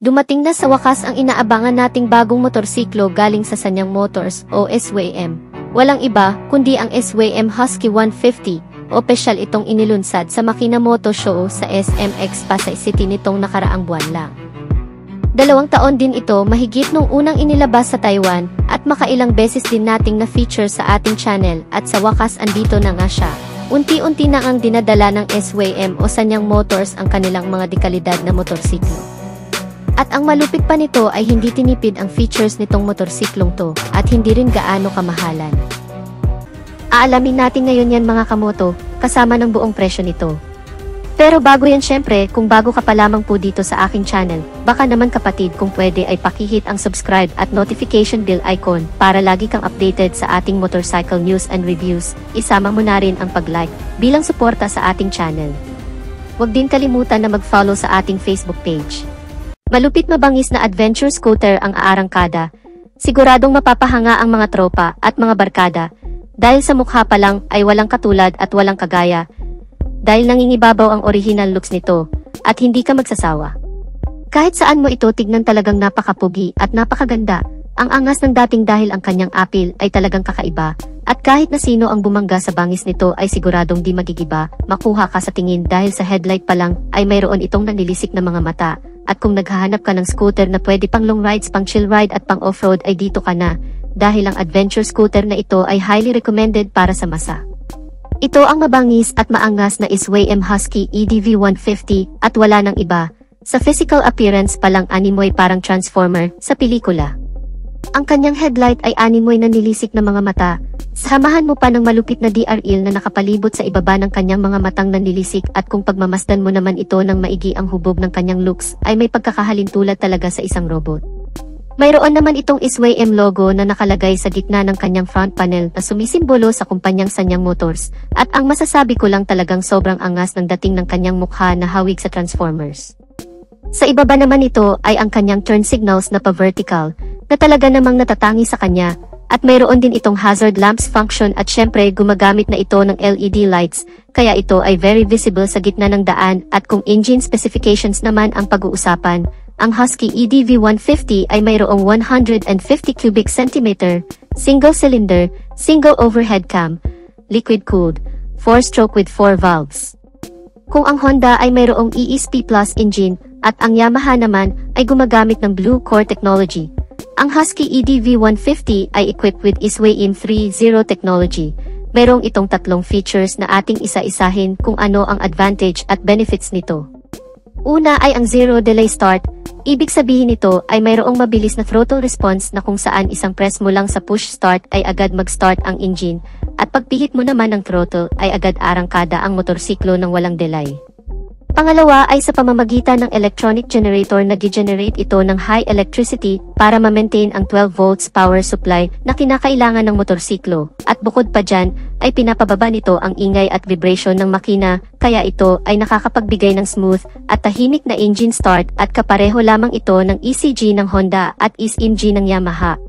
Dumating na sa wakas ang inaabangan nating bagong motorsiklo galing sa Sanyang Motors o SYM. Walang iba kundi ang SYM Husky 150. Opisyal itong inilunsad sa Makina Moto Show sa SMX Pasay City nitong nakaraang buwan lang. 2 taon din ito mahigit nung unang inilabas sa Taiwan at makailang beses din nating na-feature sa ating channel at sa wakas andito na nga siya. Unti-unti na ang dinadala ng SYM o Sanyang Motors ang kanilang mga dekalidad na motorsiklo. At ang malupit pa nito ay hindi tinipid ang features nitong motorsiklong to at hindi rin gaano kamahalan. Aalamin natin ngayon yan mga kamoto, kasama ng buong presyo nito. Pero bago yan syempre, kung bago ka pa lamang po dito sa aking channel, baka naman kapatid kung pwede ay pakihit ang subscribe at notification bell icon para lagi kang updated sa ating motorcycle news and reviews. Isama mo na rin ang pag-like bilang suporta sa ating channel. Huwag din kalimutan na mag-follow sa ating Facebook page. Malupit mabangis na adventure scooter ang aarangkada. Siguradong mapapahanga ang mga tropa at mga barkada. Dahil sa mukha pa lang ay walang katulad at walang kagaya. Dahil nangingibabaw ang original looks nito at hindi ka magsasawa. Kahit saan mo ito tignan talagang napakapugi at napakaganda. Ang angas ng dating dahil ang kanyang apil ay talagang kakaiba. At kahit na sino ang bumangga sa bangis nito ay siguradong di magigiba, makuha ka sa tingin dahil sa headlight pa lang ay mayroon itong nanilisik na mga mata. At kung naghahanap ka ng scooter na pwede pang long rides, pang chill ride at pang off-road ay dito ka na. Dahil ang adventure scooter na ito ay highly recommended para sa masa. Ito ang mabangis at maangas na SYM Husky EDV 150 at wala nang iba. Sa physical appearance pa lang animoy parang transformer sa pelikula. Ang kanyang headlight ay animoy na nilisik na mga mata. Samahan mo pa ng malupit na DRL na nakapalibot sa ibaba ng kanyang mga matang nanlilisik at kung pagmamasdan mo naman ito ng maigi ang hubog ng kanyang looks ay may pagkakahalintulad talaga sa isang robot. Mayroon naman itong SYM logo na nakalagay sa gitna ng kanyang front panel na sumisimbolo sa kumpanyang Sanyang Motors at ang masasabi ko lang talagang sobrang angas ng dating ng kanyang mukha na hawig sa Transformers. Sa ibaba naman ito ay ang kanyang turn signals na pa-vertical na talaga namang natatangi sa kanya. At mayroon din itong hazard lamps function at syempre gumagamit na ito ng LED lights, kaya ito ay very visible sa gitna ng daan at kung engine specifications naman ang pag-uusapan, ang Husky EDV 150 ay mayroong 150 cubic centimeter, single cylinder, single overhead cam, liquid cooled, 4-stroke with 4 valves. Kung ang Honda ay mayroong ESP Plus engine at ang Yamaha naman ay gumagamit ng Blue Core technology. Ang Husky EDV 150 ay equipped with SYM 3.0 technology. Mayroong itong 3 features na ating isa-isahin kung ano ang advantage at benefits nito. Una ay ang zero delay start. Ibig sabihin nito ay mayroong mabilis na throttle response na kung saan isang press mo lang sa push start ay agad mag-start ang engine at pagpihit mo naman ng throttle ay agad arangkada ang motorsiklo ng walang delay. Pangalawa ay sa pamamagitan ng electronic generator na gi-generate ito ng high electricity para ma-maintain ang 12 volts power supply na kinakailangan ng motorsiklo. At bukod pa dyan, ay pinapababa nito ang ingay at vibration ng makina, kaya ito ay nakakapagbigay ng smooth at tahimik na engine start at kapareho lamang ito ng ECG ng Honda at SMG ng Yamaha.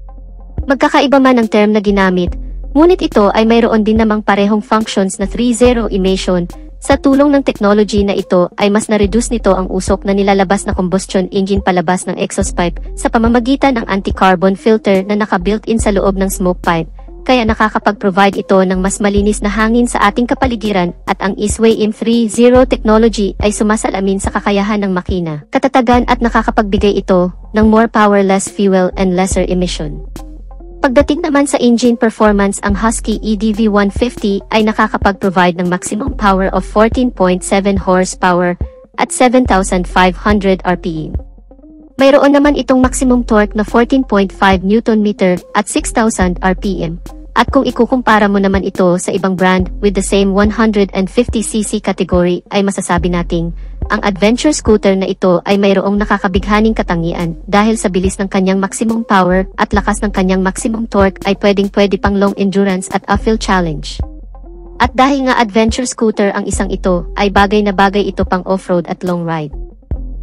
Magkakaiba man ang term na ginamit, ngunit ito ay mayroon din namang parehong functions na 3.0 emission. Sa tulong ng technology na ito ay mas na-reduce nito ang usok na nilalabas na combustion engine palabas ng exhaust pipe sa pamamagitan ng anti-carbon filter na naka-built-in sa loob ng smoke pipe, kaya nakakapag-provide ito ng mas malinis na hangin sa ating kapaligiran at ang SYM 3.0 technology ay sumasalamin sa kakayahan ng makina. Katatagan at nakakapagbigay ito ng more power, less fuel and lesser emission. Pagdating naman sa engine performance, ang Husky EDV 150 ay nakakapag-provide ng maximum power of 14.7 horsepower at 7,500 RPM. Mayroon naman itong maximum torque na 14.5 Nm at 6,000 RPM. At kung ikukumpara mo naman ito sa ibang brand with the same 150cc category ay masasabi nating ang adventure scooter na ito ay mayroong nakakabighaning katangian dahil sa bilis ng kanyang maximum power at lakas ng kanyang maximum torque ay pwede pang long endurance at uphill challenge. At dahil nga adventure scooter ang isang ito ay bagay na bagay ito pang off-road at long ride.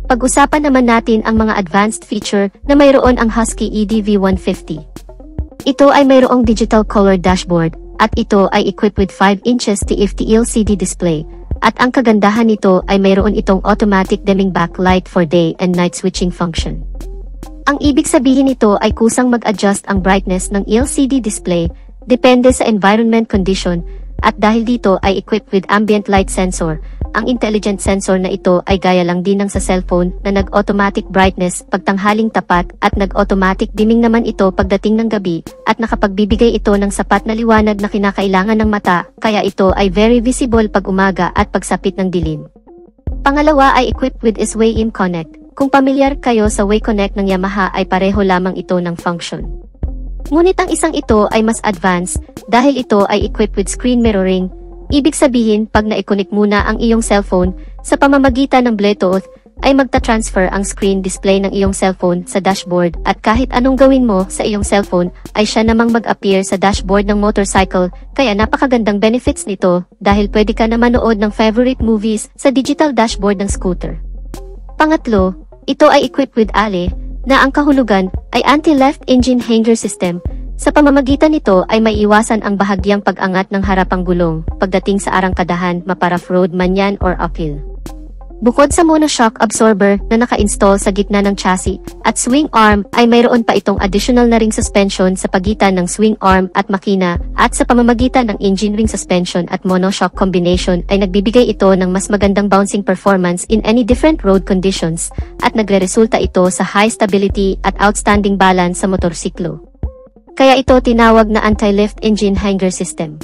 Pag-usapan naman natin ang mga advanced feature na mayroon ang Husky EDV 150. Ito ay mayroong digital color dashboard, at ito ay equipped with 5 inches TFT LCD display, At ang kagandahan nito ay mayroon itong automatic dimming backlight for day and night switching function. Ang ibig sabihin nito ay kusang mag-adjust ang brightness ng LCD display, depende sa environment condition, at dahil dito ay equipped with ambient light sensor. Ang intelligent sensor na ito ay gaya lang din ng sa cellphone na nag-automatic brightness pagtanghaling tapat at nag-automatic dimming naman ito pagdating ng gabi at nakapagbibigay ito ng sapat na liwanag na kinakailangan ng mata, kaya ito ay very visible pag umaga at pagsapit ng dilim. Pangalawa ay equipped with SWAYM Connect. Kung pamilyar kayo sa Way Connect ng Yamaha ay pareho lamang ito ng function. Ngunit ang isang ito ay mas advanced dahil ito ay equipped with screen mirroring. Ibig sabihin, pag na-connect muna ang iyong cellphone sa pamamagitan ng Bluetooth, ay magta-transfer ang screen display ng iyong cellphone sa dashboard at kahit anong gawin mo sa iyong cellphone, ay siya namang mag-appear sa dashboard ng motorcycle, kaya napakagandang benefits nito dahil pwede ka na manood ng favorite movies sa digital dashboard ng scooter. Pangatlo, ito ay equipped with ALE, na ang kahulugan ay anti-left engine hanger system. Sa pamamagitan nito ay maiiwasan ang bahagyang pag-angat ng harapang gulong pagdating sa arangkadahan mapa-off-road man yan or uphill. Bukod sa monoshock absorber na naka-install sa gitna ng chassis at swing arm ay mayroon pa itong additional na ring suspension sa pagitan ng swing arm at makina at sa pamamagitan ng engine ring suspension at monoshock combination ay nagbibigay ito ng mas magandang bouncing performance in any different road conditions at nagreresulta ito sa high stability at outstanding balance sa motorsiklo. Kaya ito tinawag na anti-lift engine hanger system.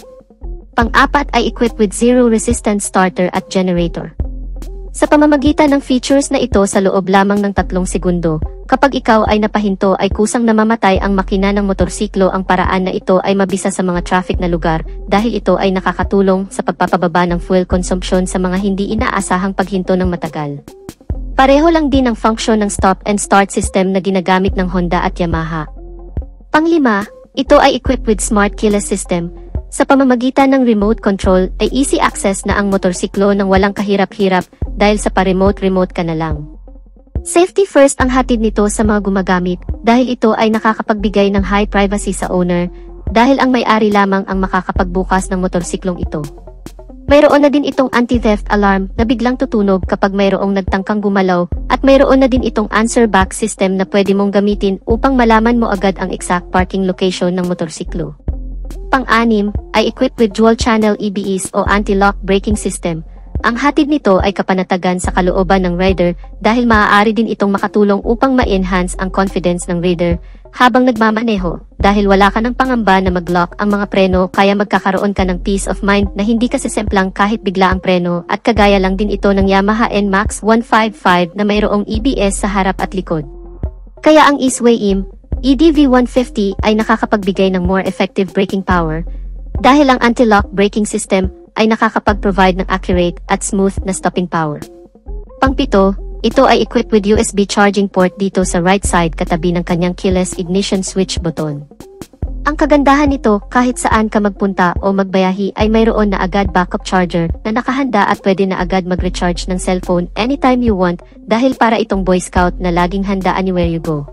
Pang-apat ay equipped with zero resistance starter at generator. Sa pamamagitan ng features na ito sa loob lamang ng 3 segundo, kapag ikaw ay napahinto ay kusang namamatay ang makina ng motorsiklo. Ang paraan na ito ay mabisa sa mga traffic na lugar dahil ito ay nakakatulong sa pagpapababa ng fuel consumption sa mga hindi inaasahang paghinto ng matagal. Pareho lang din ang function ng stop and start system na ginagamit ng Honda at Yamaha. Panglima, ito ay equipped with smart keyless system. Sa pamamagitan ng remote control ay easy access na ang motorsiklo nang walang kahirap-hirap dahil sa pa-remote ka na lang. Safety first ang hatid nito sa mga gumagamit dahil ito ay nakakapagbigay ng high privacy sa owner dahil ang may-ari lamang ang makakapagbukas ng motorsiklong ito. Mayroon na din itong anti-theft alarm na biglang tutunog kapag mayroong nagtangkang gumalaw at mayroon na din itong answer back system na pwede mong gamitin upang malaman mo agad ang exact parking location ng motorsiklo. Pang-anim ay equipped with dual channel EBS o anti-lock braking system. Ang hatid nito ay kapanatagan sa kalooban ng rider dahil maaari din itong makatulong upang ma-enhance ang confidence ng rider habang nagmamaneho dahil wala ka ng pangamba na mag-lock ang mga preno, kaya magkakaroon ka ng peace of mind na hindi ka sisemplang kahit bigla ang preno. At kagaya lang din ito ng Yamaha NMAX 155 na mayroong EBS sa harap at likod. Kaya ang SWAYM EDV150 ay nakakapagbigay ng more effective braking power dahil ang anti-lock braking system ay nakakapag-provide ng accurate at smooth na stopping power. Pang-pito, ito ay equipped with USB charging port dito sa right side katabi ng kanyang keyless ignition switch button. Ang kagandahan nito, kahit saan ka magpunta o magbayahi ay mayroon na agad backup charger na nakahanda at pwede na agad mag-recharge ng cellphone anytime you want dahil para itong Boy Scout na laging handa anywhere you go.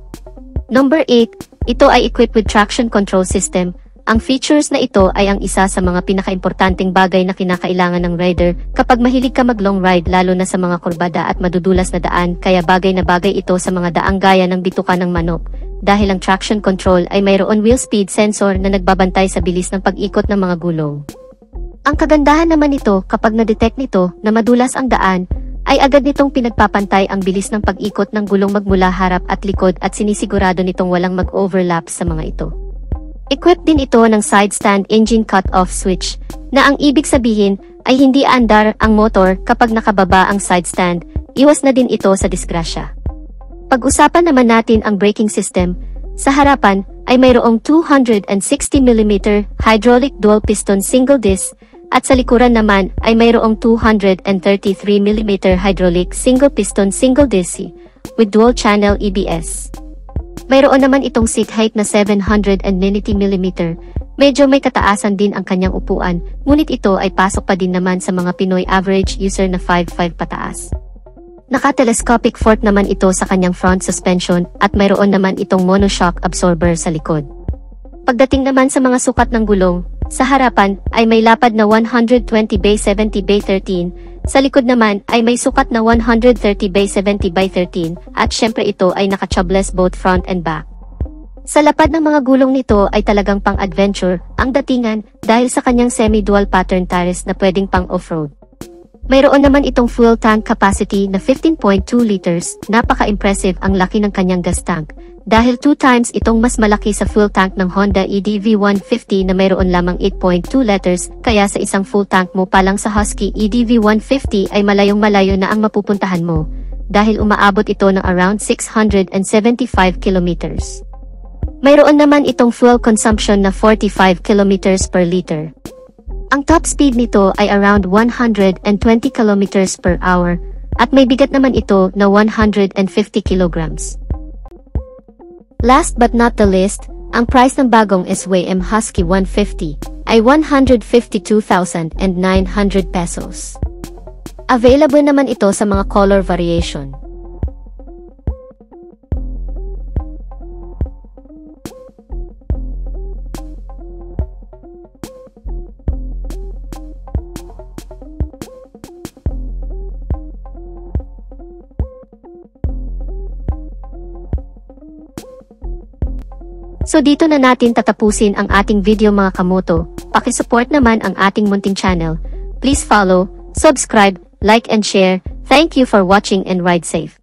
Number 8, ito ay equipped with traction control system. Ang features na ito ay ang isa sa mga pinakaimportanteng bagay na kinakailangan ng rider kapag mahilig ka mag-long ride lalo na sa mga kurbada at madudulas na daan, kaya bagay na bagay ito sa mga daang gaya ng bituka ng manok dahil ang traction control ay mayroon wheel speed sensor na nagbabantay sa bilis ng pag-ikot ng mga gulong. Ang kagandahan naman nito, kapag na-detect nito na madulas ang daan, ay agad nitong pinagpapantay ang bilis ng pag-ikot ng gulong magmula harap at likod at sinisigurado nitong walang mag-overlap sa mga ito. Equipped din ito ng side stand engine cut-off switch, na ang ibig sabihin ay hindi aandar ang motor kapag nakababa ang side stand, iwas na din ito sa disgrasya. Pag-usapan naman natin ang braking system. Sa harapan ay mayroong 260mm hydraulic dual piston single disc, at sa likuran naman ay mayroong 233mm hydraulic single piston single disc with dual channel EBS. Mayroon naman itong seat height na 790mm. Medyo may kataasan din ang kanyang upuan, ngunit ito ay pasok pa din naman sa mga Pinoy average user na 5'5" pataas. Naka-telescopic fork naman ito sa kanyang front suspension at mayroon naman itong monoshock absorber sa likod. Pagdating naman sa mga sukat ng gulong, sa harapan ay may lapad na 120/70/13 Sa likod naman ay may sukat na 130x70x13 at syempre ito ay naka-tubeless both front and back. Sa lapad ng mga gulong nito ay talagang pang-adventure ang datingan dahil sa kanyang semi-dual pattern tires na pwedeng pang off-road. Mayroon naman itong fuel tank capacity na 15.2 liters, napaka-impressive ang laki ng kanyang gas tank, dahil 2 times itong mas malaki sa fuel tank ng Honda EDV 150 na mayroon lamang 8.2 liters, kaya sa isang full tank mo pa lang sa Husky EDV 150 ay malayong-malayo na ang mapupuntahan mo, dahil umaabot ito ng around 675 kilometers. Mayroon naman itong fuel consumption na 45 kilometers per liter. Ang top speed nito ay around 120 kilometers per hour, at may bigat naman ito na 150 kilograms. Last but not the least, ang price ng bagong SWM Husky 150 ay 152,900 pesos. Available naman ito sa mga color variation. So dito na natin tatapusin ang ating video mga kamoto. Pakisupport naman ang ating munting channel. Please follow, subscribe, like and share. Thank you for watching and ride safe.